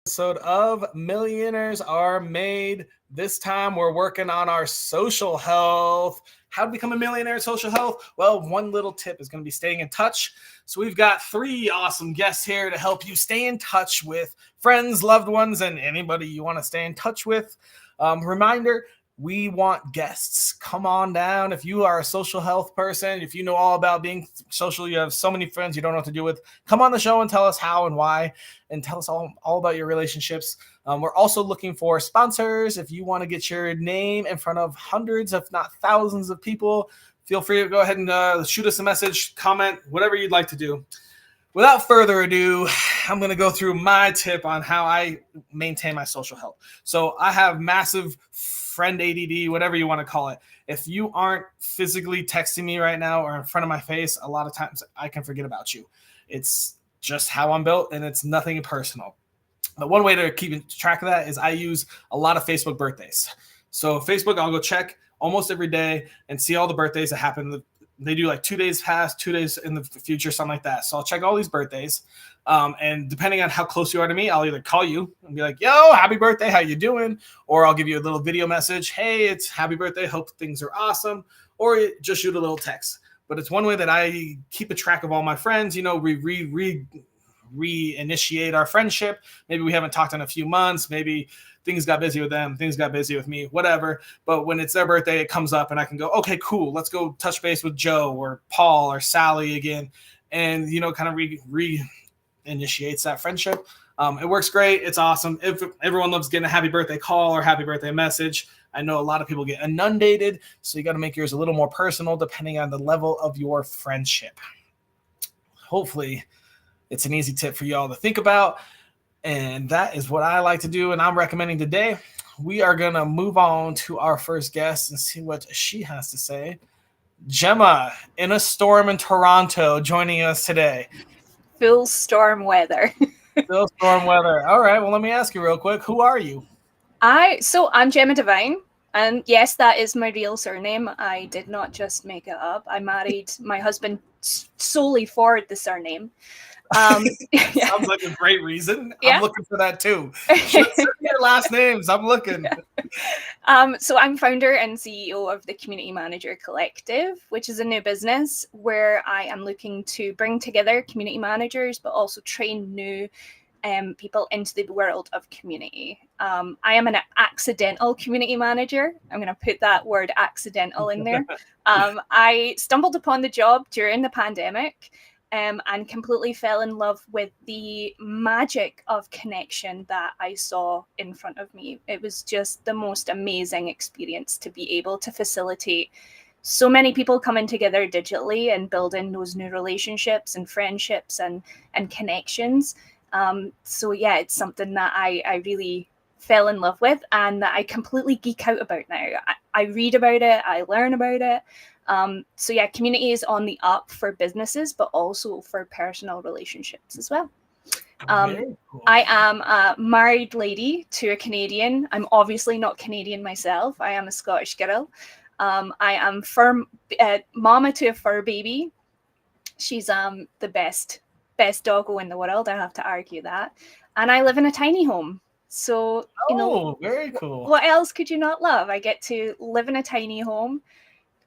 Episode of Millionaires Are Made. This time we're working on our social health. How to become a millionaire in social health? Well, one little tip is going to be staying in touch. So we've got three awesome guests here to help you stay in touch with friends, loved ones, and anybody you want to stay in touch with. Reminder, we want guests. Come on down. If you are a social health person, if you know all about being social, you have so many friends you don't know what to do with, come on the show and tell us how and why, and tell us all about your relationships. We're also looking for sponsors. If you want to get your name in front of hundreds, if not thousands of people, feel free to go ahead and shoot us a message, comment, whatever you'd like to do. Without further ado, I'm going to go through my tip on how I maintain my social health. So I have massive friend ADD, whatever you want to call it. If you aren't physically texting me right now or in front of my face, a lot of times I can forget about you. It's just how I'm built, and it's nothing personal. But one way to keep track of that is I use a lot of Facebook birthdays. So Facebook, I'll go check almost every day and see all the birthdays that happen. They do like 2 days past, 2 days in the future, something like that. So I'll check all these birthdays. And depending on how close you are to me, I'll either call you and be like, yo, happy birthday, how you doing? Or I'll give you a little video message. Hey, it's happy birthday. Hope things are awesome. Or just shoot a little text. But it's one way that I keep a track of all my friends. You know, we reinitiate our friendship. Maybe we haven't talked in a few months. Maybe things got busy with them, things got busy with me, whatever. But when it's their birthday, it comes up and I can go, okay, cool. Let's go touch base with Joe or Paul or Sally again. And, you know, kind of reinitiates that friendship. It works great. It's awesome. If everyone loves getting a happy birthday call or happy birthday message, I know a lot of people get inundated. So you got to make yours a little more personal depending on the level of your friendship. Hopefully it's an easy tip for y'all to think about. And that is what I like to do, and I'm recommending today. We are going to move on to our first guest and see what she has to say. Gemma, in a storm in Toronto, joining us today. Full storm weather. Still storm weather. All right, well, let me ask you real quick. Who are you? I'm Gemma Devine, and yes, that is my real surname. I did not just make it up. I married my husband solely for the surname. Yeah. Sounds like a great reason. Yeah. I'm looking for that too. Send me your last names. I'm looking. So I'm founder and CEO of the Community Manager Collective, which is a new business where I am looking to bring together community managers, but also train new people into the world of community. I am an accidental community manager. I'm going to put that word accidental in there. I stumbled upon the job during the pandemic. And completely fell in love with the magic of connection that I saw in front of me. It was just the most amazing experience to be able to facilitate so many people coming together digitally and building those new relationships and friendships and connections. So yeah, it's something that I really fell in love with and that I completely geek out about now. I read about it, I learn about it. So yeah, community is on the up for businesses, but also for personal relationships as well. Cool. I am a married lady to a Canadian. I'm obviously not Canadian myself. I am a Scottish girl. I am mama to a fur baby. She's the best doggo in the world. I have to argue that. And I live in a tiny home. So, you know, very cool. What else could you not love? I get to live in a tiny home,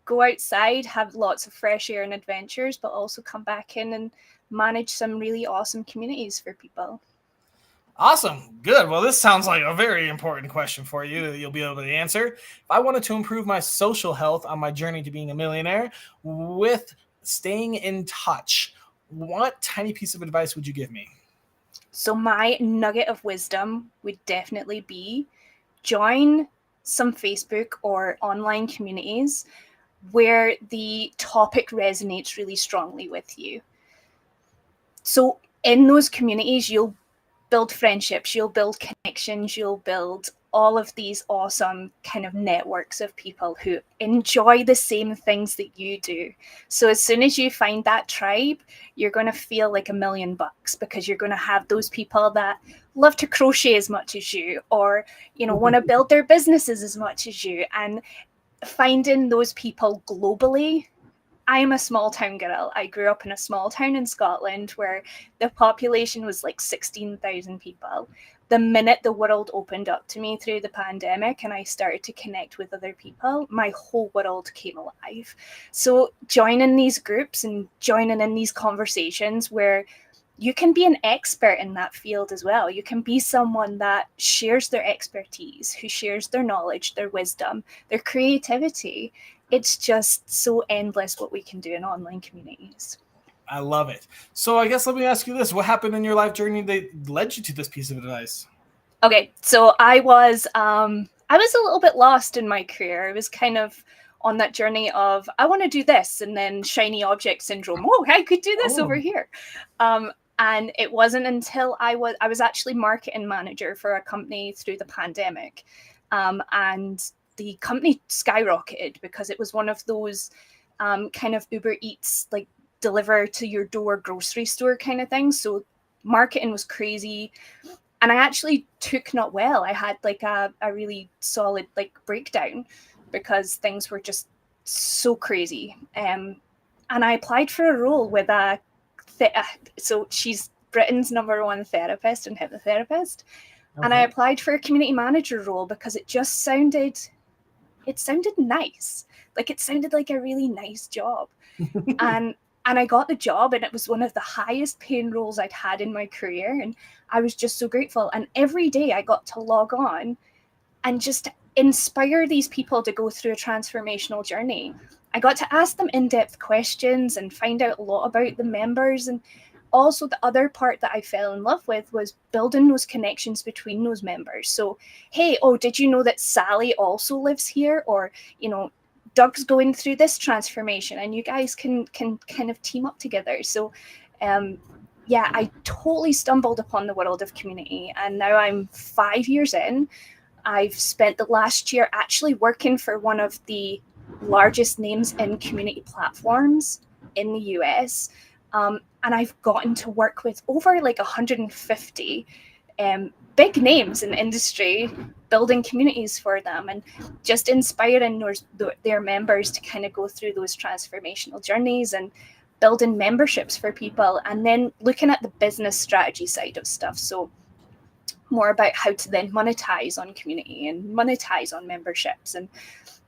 go outside, have lots of fresh air and adventures, but also come back in and manage some really awesome communities for people. Awesome. Good. Well, this sounds like a very important question for you that you'll be able to answer. If I wanted to improve my social health on my journey to being a millionaire with staying in touch, what tiny piece of advice would you give me? So my nugget of wisdom would definitely be join some Facebook or online communities where the topic resonates really strongly with you. So in those communities, you'll build friendships, you'll build connections, you'll build all of these awesome kind of networks of people who enjoy the same things that you do. So as soon as you find that tribe, you're going to feel like $1,000,000 because you're going to have those people that love to crochet as much as you, or, you know, want to build their businesses as much as you. And finding those people globally. I'm a small town girl. I grew up in a small town in Scotland where the population was like 16,000 people. the minute the world opened up to me through the pandemic and I started to connect with other people, my whole world came alive. So joining these groups and joining in these conversations where you can be an expert in that field as well. You can be someone that shares their expertise, who shares their knowledge, their wisdom, their creativity. It's just so endless what we can do in online communities. I love it. So I guess let me ask you this. What happened in your life journey that led you to this piece of advice? Okay, so I was a little bit lost in my career. I was kind of on that journey of I want to do this, and then shiny object syndrome. Oh, I could do this over here. And it wasn't until I was actually marketing manager for a company through the pandemic, and the company skyrocketed because it was one of those kind of Uber Eats, like deliver to your door grocery store kind of thing. So marketing was crazy, and I actually took not well. I had like a really solid like breakdown because things were just so crazy. And I applied for a role with so she's Britain's #1 therapist and hypnotherapist. Okay. And I applied for a community manager role because it sounded nice. Like it sounded like a really nice job. And I got the job, and it was one of the highest paying roles I'd had in my career. And I was just so grateful. And every day I got to log on and just inspire these people to go through a transformational journey. I got to ask them in-depth questions and find out a lot about the members. And also the other part that I fell in love with was building those connections between those members. So, hey, oh, did you know that Sally also lives here? Or, Doug's going through this transformation, and you guys can kind of team up together. So I totally stumbled upon the world of community, and now I'm 5 years in. I've spent the last year actually working for one of the largest names in community platforms in the US, and I've gotten to work with over like 150 big names in the industry, building communities for them and just inspiring their members to kind of go through those transformational journeys and building memberships for people, and then looking at the business strategy side of stuff. So more about how to then monetize on community and monetize on memberships, and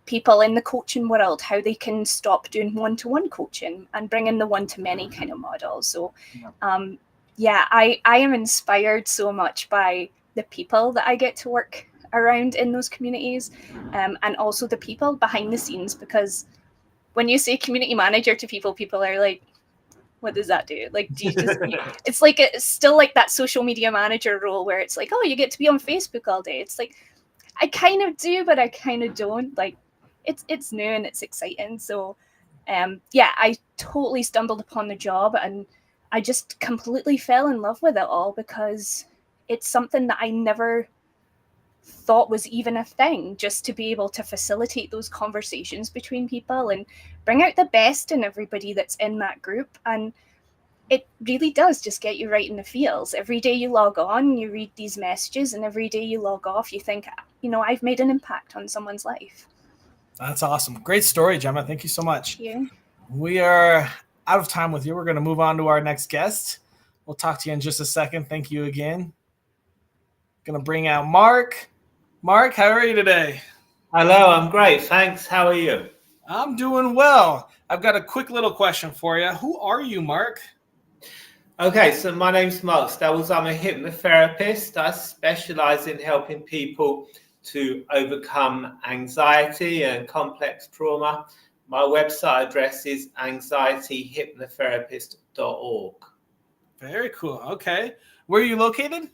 people in the coaching world, how they can stop doing one-to-one coaching and bring in the one-to-many kind of model. So I am inspired so much by the people that I get to work around in those communities, and also the people behind the scenes, because when you say community manager to people, people are like, what does that do? Like, do you just, it's like, it's still like that social media manager role where it's like, oh, you get to be on Facebook all day. It's like, I kind of do, but I kind of don't. Like, it's new and it's exciting. So, I totally stumbled upon the job, and I just completely fell in love with it all because it's something that I never thought was even a thing, just to be able to facilitate those conversations between people and bring out the best in everybody that's in that group. And it really does just get you right in the feels. Every day you log on, you read these messages, and every day you log off, you think, I've made an impact on someone's life. That's awesome. Great story, Gemma. Thank you so much. Thank you. We are out of time with you. We're going to move on to our next guest. We'll talk to you in just a second. Thank you again. Going to bring out Mark. Mark, how are you today? Hello, I'm great. Thanks. How are you? I'm doing well. I've got a quick little question for you. Who are you, Mark? Okay, so my name's Mark Stowles. I'm a hypnotherapist. I specialize in helping people to overcome anxiety and complex trauma. My website address is anxietyhypnotherapist.org. Very cool. Okay. Where are you located?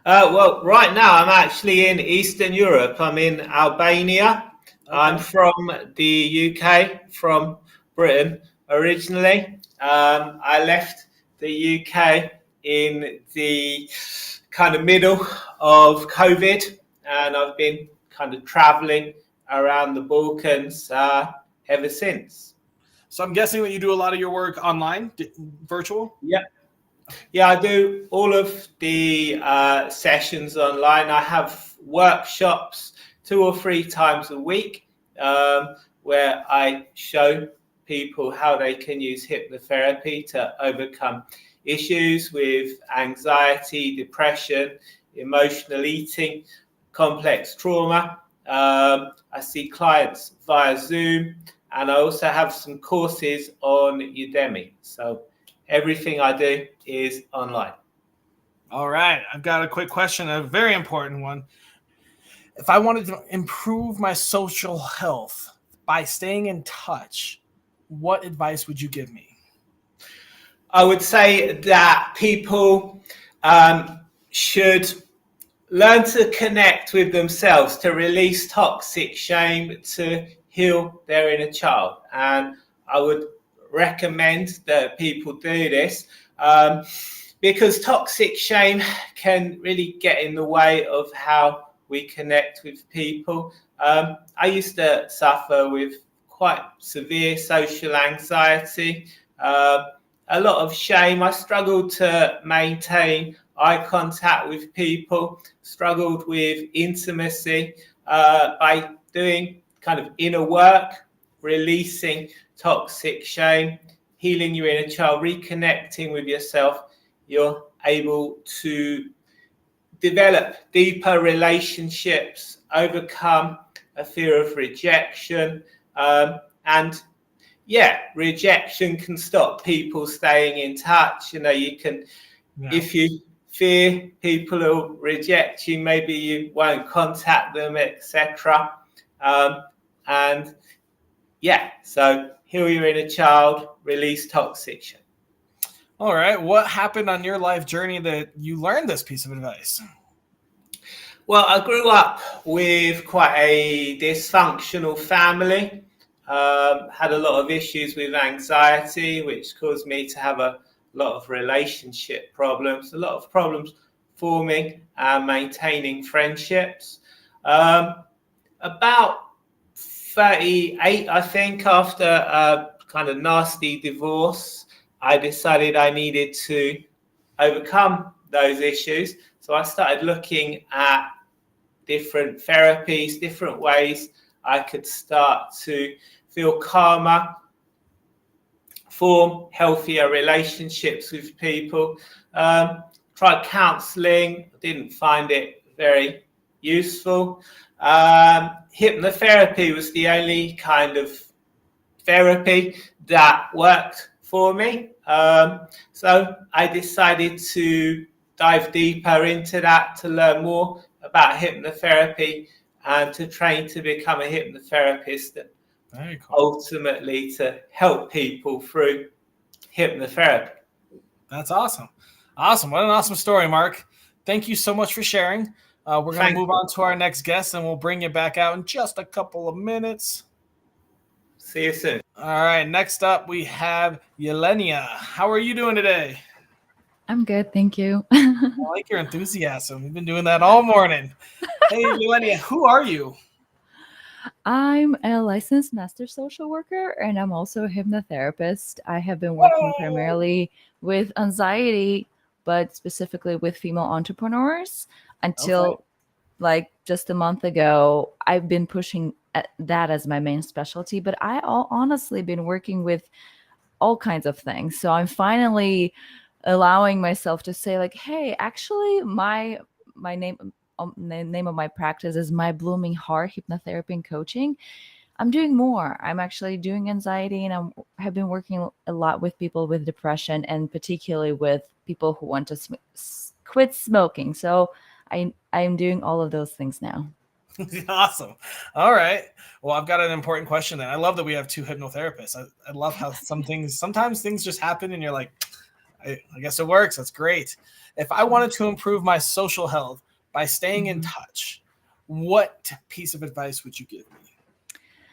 Well, right now I'm actually in Eastern Europe. I'm in Albania. Okay. I'm from the UK, from Britain originally. I left the UK in the kind of middle of COVID, and I've been kind of traveling around the Balkans ever since. So I'm guessing that you do a lot of your work online, virtual? Yeah, I do all of the sessions online. I have workshops 2 or 3 times a week where I show people how they can use hypnotherapy to overcome issues with anxiety, depression, emotional eating, complex trauma. I see clients via Zoom, and I also have some courses on Udemy. So everything I do is online. All right. I've got a quick question, a very important one. If I wanted to improve my social health by staying in touch, what advice would you give me? I would say that people should learn to connect with themselves, to release toxic shame, to heal their inner child. And I would recommend that people do this because toxic shame can really get in the way of how we connect with people. I used to suffer with quite severe social anxiety, a lot of shame. I struggled to maintain eye contact with people, struggled with intimacy by doing kind of inner work, releasing toxic shame, healing your inner child, reconnecting with yourself. You're able to develop deeper relationships, overcome a fear of rejection, and rejection can stop people staying in touch. You can, if you fear people will reject you, maybe you won't contact them, etc. So heal your inner child, release toxic shame. All right. What happened on your life journey that you learned this piece of advice? Well, I grew up with quite a dysfunctional family. Had a lot of issues with anxiety, which caused me to have a lot of relationship problems, a lot of problems forming and maintaining friendships. About 38, I think, after a kind of nasty divorce, I decided I needed to overcome those issues. So I started looking at different therapies, different ways I could start to feel calmer, form healthier relationships with people. Tried counseling, didn't find it very useful. Hypnotherapy was the only kind of therapy that worked for me. So I decided to dive deeper into that, to learn more about hypnotherapy and to train to become a hypnotherapist, and Very cool. ultimately to help people through hypnotherapy. That's awesome. Awesome. What an awesome story, Mark. Thank you so much for sharing. We're going to move on to our next guest, and we'll bring you back out in just a couple of minutes. See you soon. All right. Next up, we have Yelenia. How are you doing today? I'm good, thank you. I like your enthusiasm. We've been doing that all morning. Hey, Yelenia, who are you? I'm a licensed master social worker and I'm also a hypnotherapist. I have been working primarily with anxiety, but specifically with female entrepreneurs until like just a month ago. I've been pushing that as my main specialty, but honestly been working with all kinds of things. So I'm finally allowing myself to say like, hey, actually my name the name of my practice is My Blooming Heart Hypnotherapy and Coaching. I'm doing more. I'm actually doing anxiety, and I have been working a lot with people with depression, and particularly with people who want to quit smoking. So I'm doing all of those things now. Awesome. All right. Well, I've got an important question then. I love that we have two hypnotherapists. I love how sometimes things just happen and you're like, I guess it works. That's great. If I wanted to improve my social health by staying in touch, what piece of advice would you give me?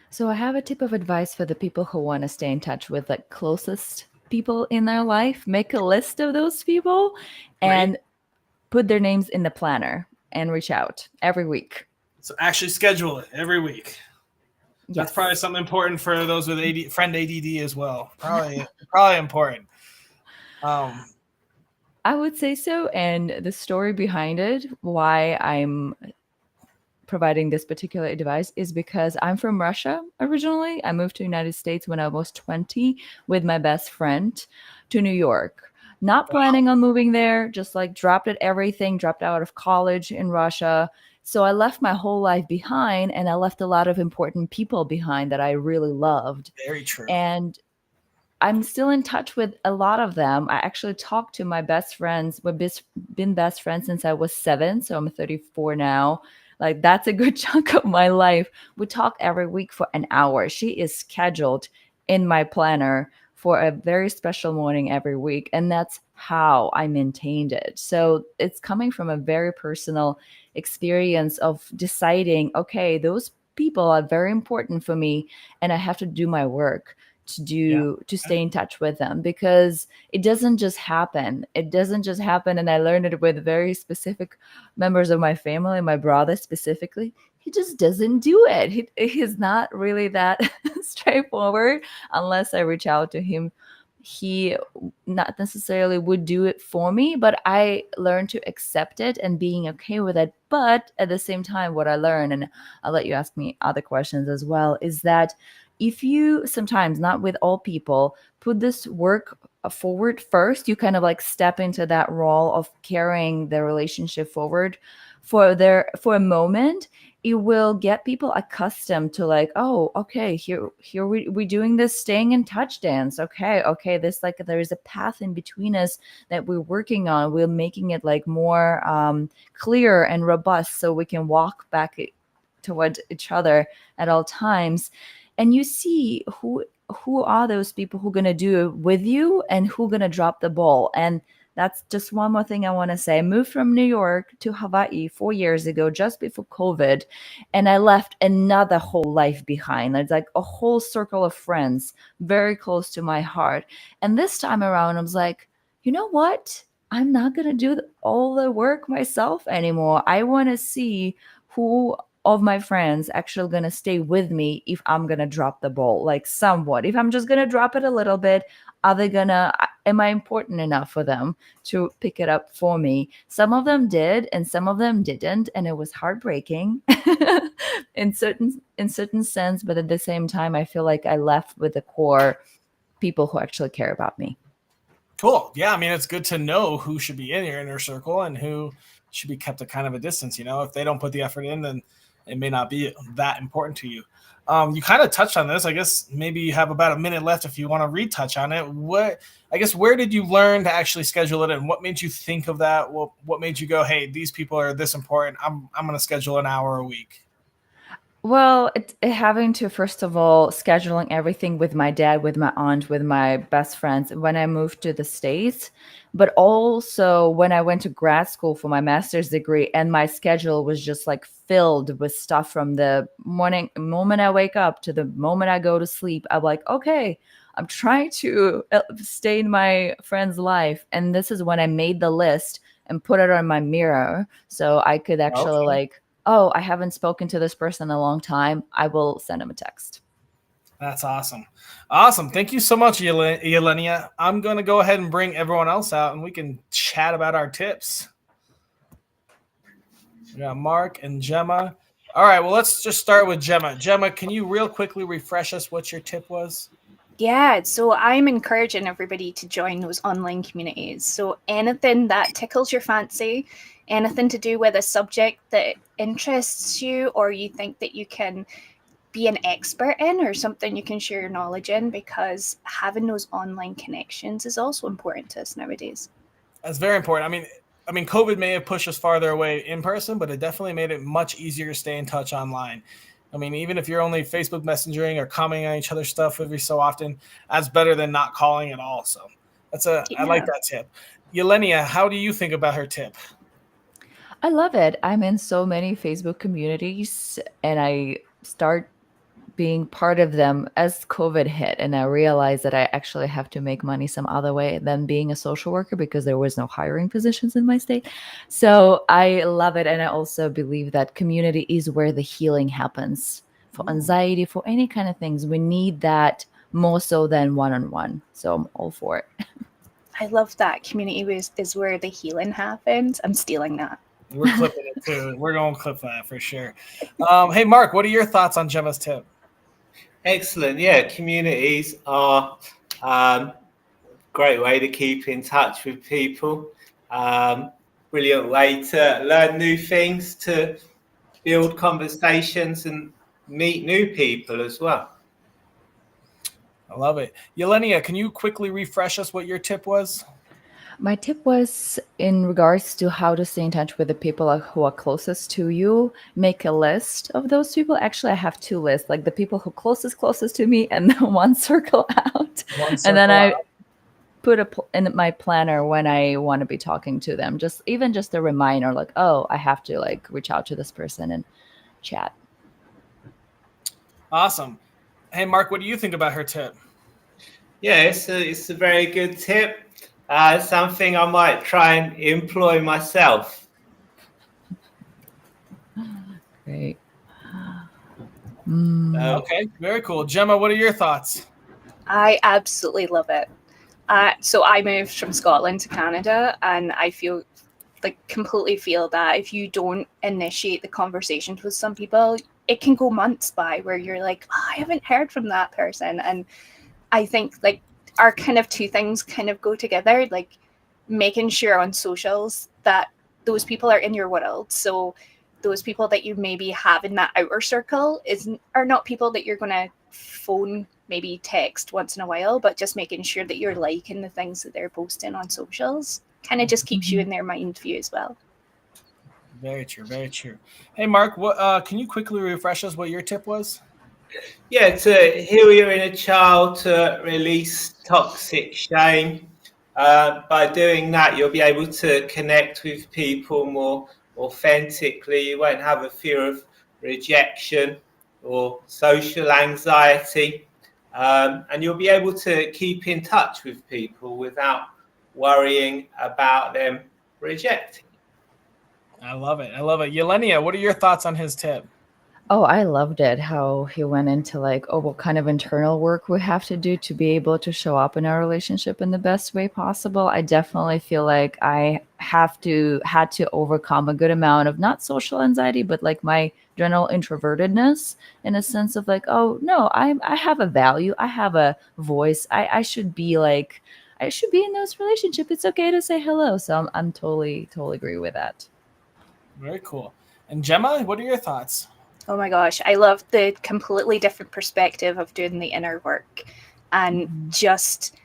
So I have a tip of advice for the people who want to stay in touch with the closest people in their life. Make a list of those people and put their names in the planner and reach out every week. So actually schedule it every week. Yes. That's probably something important for those with friend ADD as well. Probably important. I would say so. And the story behind it, why I'm providing this particular advice, is because I'm from Russia originally. I moved to the United States when I was 20 with my best friend to New York. not planning on moving there, just like dropped everything, dropped out of college in Russia. So I left my whole life behind, and I left a lot of important people behind that I really loved. Very true. And I'm still in touch with a lot of them. I actually talked to my best friends. We've been best friends since I was 7, so I'm 34 now. Like, that's a good chunk of my life. We talk every week for an hour. She is scheduled in my planner for a very special morning every week, and that's how I maintained it. So it's coming from a very personal experience of deciding, okay, those people are very important for me, and I have to do my work to stay in touch with them, because it doesn't just happen. It doesn't just happen. And I learned it with very specific members of my family, my brother specifically. He just doesn't do it. He's not really that straightforward unless I reach out to him. He not necessarily would do it for me, but I learned to accept it and being okay with it. But at the same time, what I learned, and I'll let you ask me other questions as well, is that if you sometimes, not with all people, put this work forward first, you kind of like step into that role of carrying the relationship forward for a moment. It will get people accustomed to like, oh, okay, here we doing this staying in touch dance. Okay, this, like, there is a path in between us that we're working on. We're making it like more clear and robust, so we can walk back towards each other at all times. And you see who are those people who are going to do it with you and who are going to drop the ball. And that's just one more thing I want to say. I moved from New York to Hawaii 4 years ago, just before COVID, and I left another whole life behind. It's like a whole circle of friends very close to my heart. And this time around, I was like, you know what? I'm not going to do all the work myself anymore. I want to see who of my friends actually going to stay with me if I'm going to drop the ball, like somewhat. If I'm just going to drop it a little bit, am I important enough for them to pick it up for me? Some of them did, and some of them didn't. And it was heartbreaking in certain sense. But at the same time, I feel like I left with the core people who actually care about me. Cool. Yeah. I mean, it's good to know who should be in your inner circle and who should be kept a kind of a distance. If they don't put the effort in, then it may not be that important to you. You kind of touched on this. I guess maybe you have about a minute left if you want to retouch on it. Where did you learn to actually schedule it, and what made you think of that? What made you go, hey, these people are this important, I'm going to schedule an hour a week? Well, having to, first of all, scheduling everything with my dad, with my aunt, with my best friends when I moved to the States, but also when I went to grad school for my master's degree, and my schedule was just like filled with stuff from the moment I wake up to the moment I go to sleep. I'm like, okay, I'm trying to stay in my friend's life. And this is when I made the list and put it on my mirror so I could actually like, oh, I haven't spoken to this person in a long time. I will send him a text. That's awesome. Awesome. Thank you so much, Yelenia. I'm going to go ahead and bring everyone else out, and we can chat about our tips. We got Mark and Gemma. All right, well, let's just start with Gemma. Gemma, can you real quickly refresh us what your tip was? Yeah, so I'm encouraging everybody to join those online communities. So anything that tickles your fancy, anything to do with a subject that interests you or you think that you can be an expert in, or something you can share your knowledge in, because having those online connections is also important to us nowadays. That's very important. I mean, COVID may have pushed us farther away in person, but it definitely made it much easier to stay in touch online. I mean, even if you're only Facebook messaging or commenting on each other's stuff every so often, that's better than not calling at all. So I like that tip. Yelenia, how do you think about her tip? I love it. I'm in so many Facebook communities, and I start being part of them as COVID hit. And I realized that I actually have to make money some other way than being a social worker, because there was no hiring positions in my state. So I love it. And I also believe that community is where the healing happens for anxiety, for any kind of things. We need that more so than one-on-one. So I'm all for it. I love that. Community is where the healing happens. I'm stealing that. We're clipping it too. We're going to clip that for sure. Hey, Mark, what are your thoughts on Gemma's tip? Excellent. Yeah, communities are great way to keep in touch with people. Brilliant way to learn new things, to build conversations and meet new people as well. I love it. Yelenia, can you quickly refresh us what your tip was? My tip was in regards to how to stay in touch with the people who are closest to you. Make a list of those people. Actually, I have two lists, like the people who closest to me, and then one circle out. And then I put in my planner when I want to be talking to them. Just a reminder, like, oh, I have to like reach out to this person and chat. Awesome. Hey, Mark, what do you think about her tip? Yeah, it's a very good tip. Something I might try and employ myself. Great. Okay, very cool. Gemma, what are your thoughts? I absolutely love it. So I moved from Scotland to Canada, and I completely feel that if you don't initiate the conversations with some people, it can go months by where you're like, oh, I haven't heard from that person. And I think like our kind of two things kind of go together, like making sure on socials that those people are in your world. So those people that you maybe have in that outer circle are not people that you're going to phone, maybe text once in a while, but just making sure that you're liking the things that they're posting on socials kind of just keeps you in their mind view as well. Very true, very true. Hey, Mark, what can you quickly refresh us what your tip was? Yeah, to heal your inner child, to release toxic shame. By doing that, you'll be able to connect with people more authentically. You won't have a fear of rejection or social anxiety. And you'll be able to keep in touch with people without worrying about them rejecting. I love it. I love it. Yelenia, what are your thoughts on his tip? Oh, I loved it. How he went into like, oh, what kind of internal work we have to do to be able to show up in our relationship in the best way possible. I definitely feel like I had to overcome a good amount of not social anxiety, but like my general introvertedness in a sense of like, oh no, I have a value, I have a voice. I should be in those relationships. It's okay to say hello. So I'm totally agree with that. Very cool. And Gemma, what are your thoughts? Oh my gosh, I love the completely different perspective of doing the inner work and just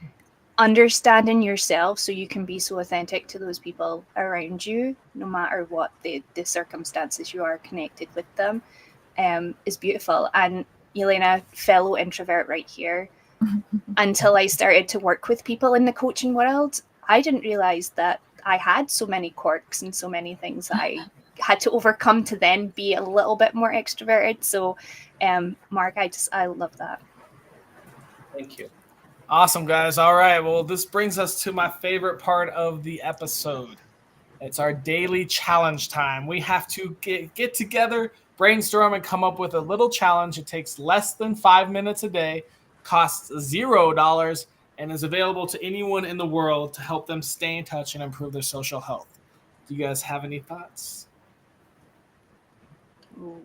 understanding yourself so you can be so authentic to those people around you, no matter what the circumstances you are connected with them, is beautiful. And Elena, fellow introvert right here, until I started to work with people in the coaching world, I didn't realize that I had so many quirks and so many things that I had to overcome to then be a little bit more extroverted. So, Mark, I love that. Thank you. Awesome, guys. All right. Well, this brings us to my favorite part of the episode. It's our daily challenge time. We have to get together, brainstorm, and come up with a little challenge. It takes less than 5 minutes a day, costs $0, and is available to anyone in the world to help them stay in touch and improve their social health. Do you guys have any thoughts? Ooh.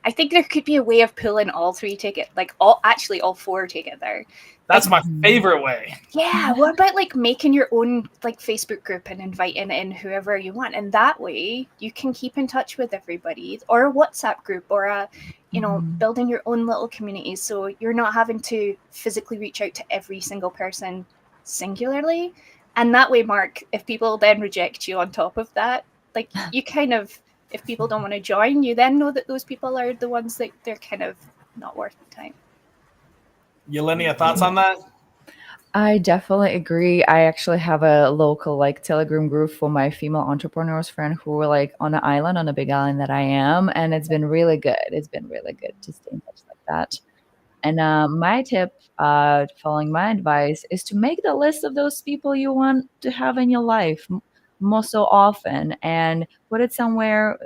I think there could be a way of pulling all three together, all four together. That's my favorite way. Yeah, what about like making your own like Facebook group and inviting in whoever you want, and that way you can keep in touch with everybody, or a WhatsApp group, or building your own little community, so you're not having to physically reach out to every single person singularly. And that way, Mark, if people then reject you on top of that, like you kind of, if people don't want to join, you then know that those people are the ones that they're kind of not worth the time. Yelenia, thoughts on that? I definitely agree. I actually have a local like Telegram group for my female entrepreneurs friend who were like on an island, on a big island that I am. And it's been really good. It's been really good to stay in touch like that. And my tip, following my advice, is to make the list of those people you want to have in your life more so often and put it somewhere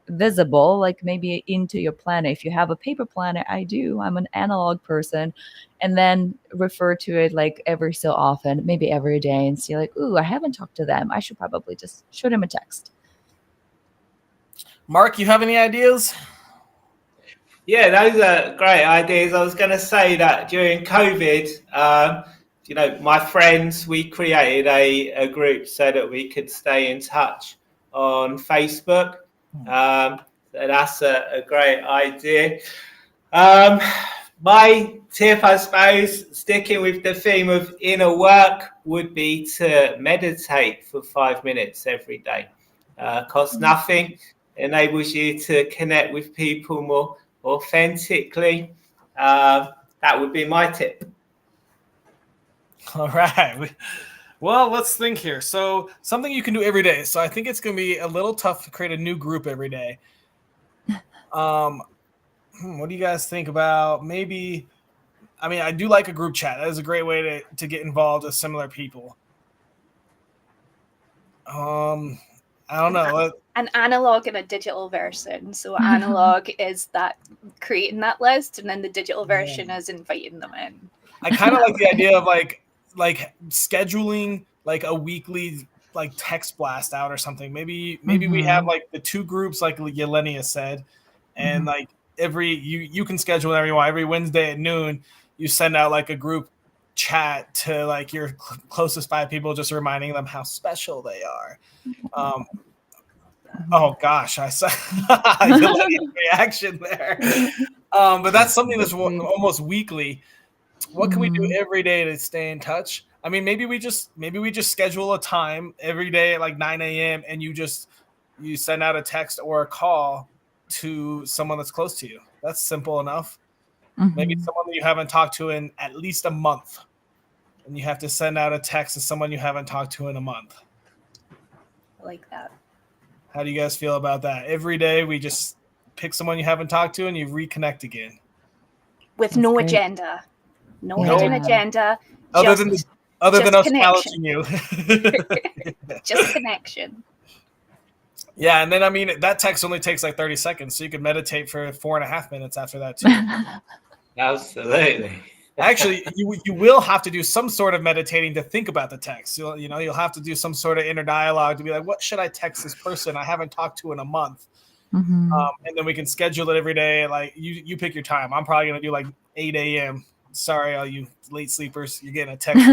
visible, like maybe into your planner. If you have a paper planner, I'm an analog person, and then refer to it like every so often, maybe every day, and see like, ooh, I haven't talked to them. I should probably just shoot him a text. Mark, you have any ideas? Yeah, those are great ideas. I was going to say that during COVID, my friends, we created a group so that we could stay in touch on Facebook. So that's a great idea. My tip, I suppose, sticking with the theme of inner work, would be to meditate for 5 minutes every day. Costs nothing, enables you to connect with people more authentically. That would be my tip. All right. Well, let's think here. So something you can do every day. So I think it's going to be a little tough to create a new group every day. What do you guys think about maybe? I mean, I do like a group chat. That is a great way to get involved with similar people. I don't know. An analog and a digital version. So analog is that creating that list, and then the digital version is inviting them in. I kind of like the idea of like scheduling like a weekly like text blast out or something. Maybe we have like the two groups like Yelenia said, and like you can schedule whatever you want. Every Wednesday at noon, you send out like a group chat to like your closest 5 people, just reminding them how special they are. Oh gosh, I saw Yelenia's reaction there. But that's something that's almost weekly. What can we do every day to stay in touch? I mean, maybe we just schedule a time every day at like 9 a.m. and you send out a text or a call to someone that's close to you. That's simple enough. Maybe someone that you haven't talked to in at least a month, and you have to send out a text to someone you haven't talked to in a month. I like that. How do you guys feel about that? Every day we just pick someone you haven't talked to and you reconnect again. With no agenda. No hidden agenda. Other than us connection. challenging you. Just connection. Yeah, and then I mean that text only takes like 30 seconds, so you could meditate for 4.5 minutes after that too. Absolutely. Actually, you will have to do some sort of meditating to think about the text. You'll have to do some sort of inner dialogue to be like, what should I text this person I haven't talked to in a month? And then we can schedule it every day. Like you pick your time. I'm probably gonna do like 8 a.m. Sorry, all you late sleepers, you're getting a text.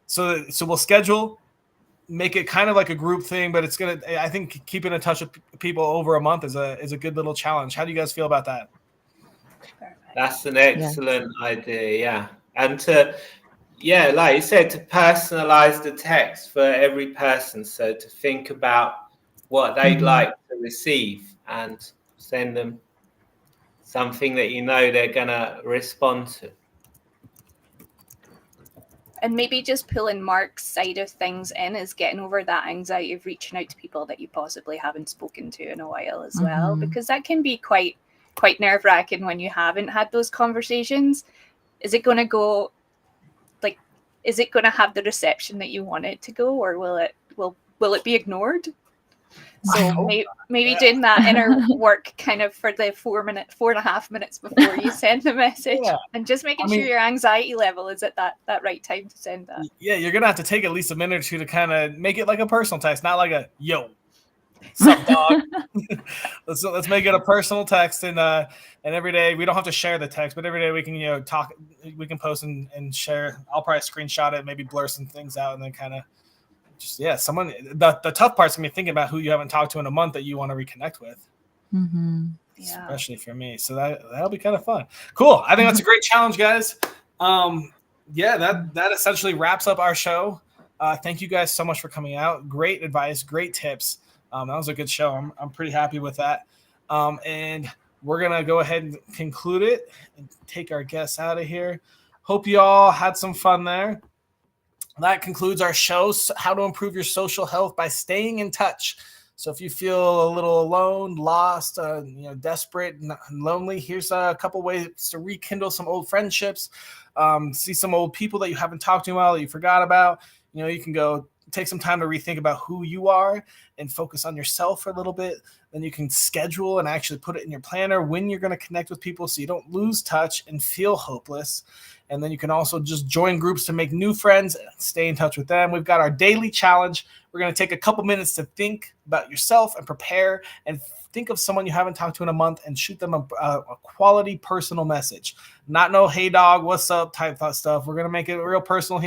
So we'll schedule, make it kind of like a group thing, but I think keeping in touch with people over a month is a good little challenge. How do you guys feel about that? That's an excellent idea, yeah. And like you said, to personalize the text for every person. So to think about what they'd like to receive and send them something that they're going to respond to. And maybe just pulling Mark's side of things in is getting over that anxiety of reaching out to people that you possibly haven't spoken to in a while as well, because that can be quite nerve-wracking when you haven't had those conversations. Is it going to go is it going to have the reception that you want it to go, or will it be ignored? So maybe doing that inner work kind of for the 4.5 minutes before you send the message, and just making sure your anxiety level is at that right time to send that. Yeah, you're gonna have to take at least a minute or two to kind of make it like a personal text, not like a yo, sup dog. let's make it a personal text, and every day we don't have to share the text, but every day we can talk, we can post and share. I'll probably screenshot it, maybe blur some things out, and then kind of just someone. The tough part's gonna be thinking about who you haven't talked to in a month that you want to reconnect with. Especially for me, so that'll be kind of fun. Cool. I think that's a great challenge, guys. That essentially wraps up our show. Thank you guys so much for coming out. Great advice, great tips. That was a good show. I'm pretty happy with that. And we're gonna go ahead and conclude it and take our guests out of here. Hope you all had some fun there. That concludes our show, How to Improve Your Social Health by Staying in Touch. So if you feel a little alone, lost, desperate, and lonely, here's a couple ways to rekindle some old friendships, see some old people that you haven't talked to in a while that you forgot about. You can go take some time to rethink about who you are and focus on yourself for a little bit. Then you can schedule and actually put it in your planner when you're going to connect with people so you don't lose touch and feel hopeless. And then you can also just join groups to make new friends and stay in touch with them. We've got our daily challenge. We're going to take a couple minutes to think about yourself and prepare and think of someone you haven't talked to in a month and shoot them a quality personal message. Not no, hey dog, what's up type of stuff. We're going to make it real personal here.